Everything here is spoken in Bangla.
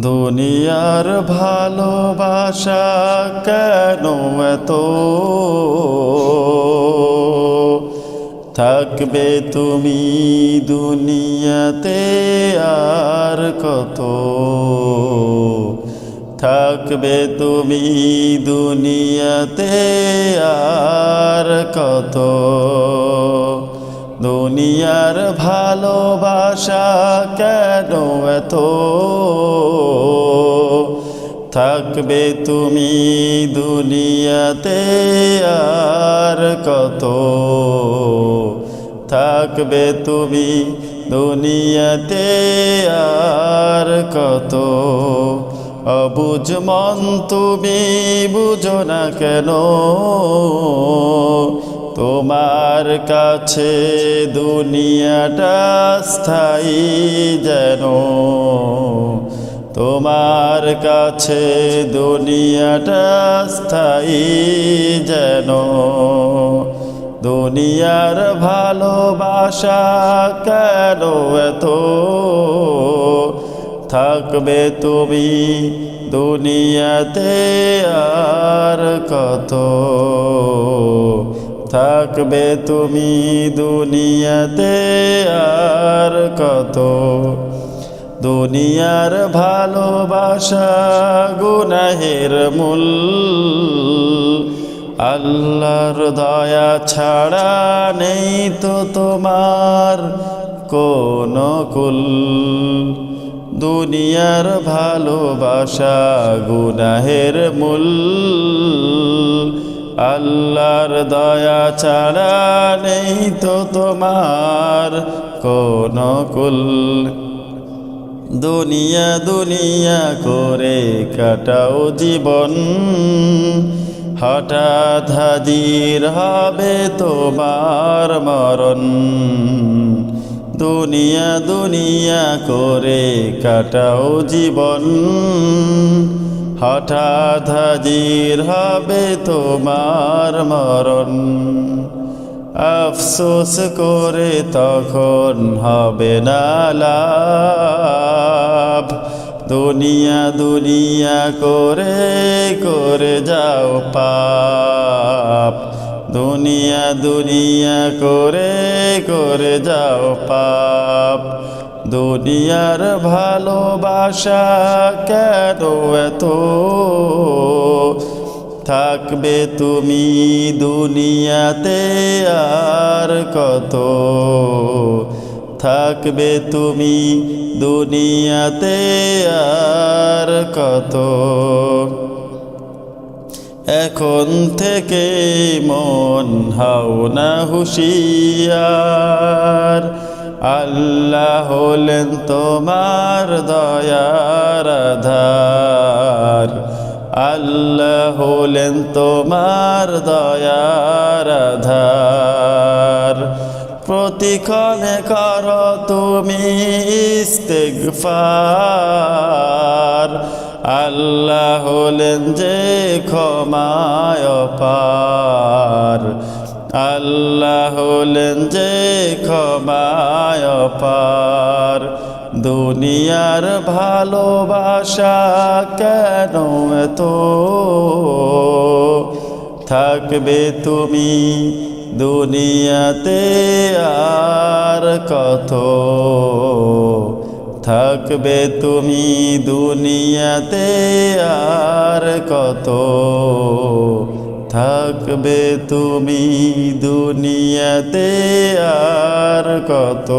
দুনিয়ার ভালোবাসা কেন এত? থাকবে তুমি দুনিয়াতে আর কত? থাকবে তুমি দুনিয়াতে আর কত? দুনিয়ার ভালোবাসা কেন এত? থাকবে তুমি দুনিয়াতে আর কত? থাকবে তুমি দুনিয়াতে আর কত? অবুঝ মন তুমি বুঝো না কেন? তোমার কাছে দুনিয়াটা স্থায়ী যেন। তোমার কাছে দুনিয়াটা স্থায়ী যেন। দুনিয়ার ভালোবাসা কেন এত? থাকবে তুমি দুনিয়াতে আর কত? থাকবে তুমি দুনিয়াতে আর কত? দুনিয়ার ভালোবাসা গুনাহের মূল। আল্লাহর দয়া ছাড়া নেই তো তোমার কোনো কুল। দুনিয়ার ভালোবাসা গুনাহের মূল। আল্লাহর দয়া ছাড়া নেই তো তোমার কোনো কুল। দুনিয়া দুনিয়া করে কাটাও জীবন, হঠাৎ হাজির হবে তোমার মরণ। দুনিয়া দুনিয়া করে কাটাও জীবন, হঠাৎ হাজির হবে তোমার মরণ। আফসোস করে তখন হবে না লাভ। দুনিয়া দুনিয়া করে করে যাও পাপ। দুনিয়া দুনিয়া করে করে যাও পাপ। দুনিয়ার ভালোবাসা কেন এত? থাকবে তুমি দুনিয়াতে আর কত? থাকবে তুমি দুনিয়াতে আর কত? এখন থেকে মন হাও না হুঁশিয়ার। আল্লাহ হলেন তোমার দয়ার আধার। আল্লাহ হলেন তোমার দয়ার আধার। প্রতিক্ষণে করো তুমি ইস্তেগফার। আল্লাহ হলেন যে ক্ষমায় অপার। আল্লাহ হলেন যে ক্ষমায় অপার। দুনিয়ার ভালোবাসা কেন এত? থাকবে তুমি দুনিয়াতে আর কত? থাকবে তুমি দুনিয়াতে আর কত? থাকবে তুমি দুনিয়াতে আর কত?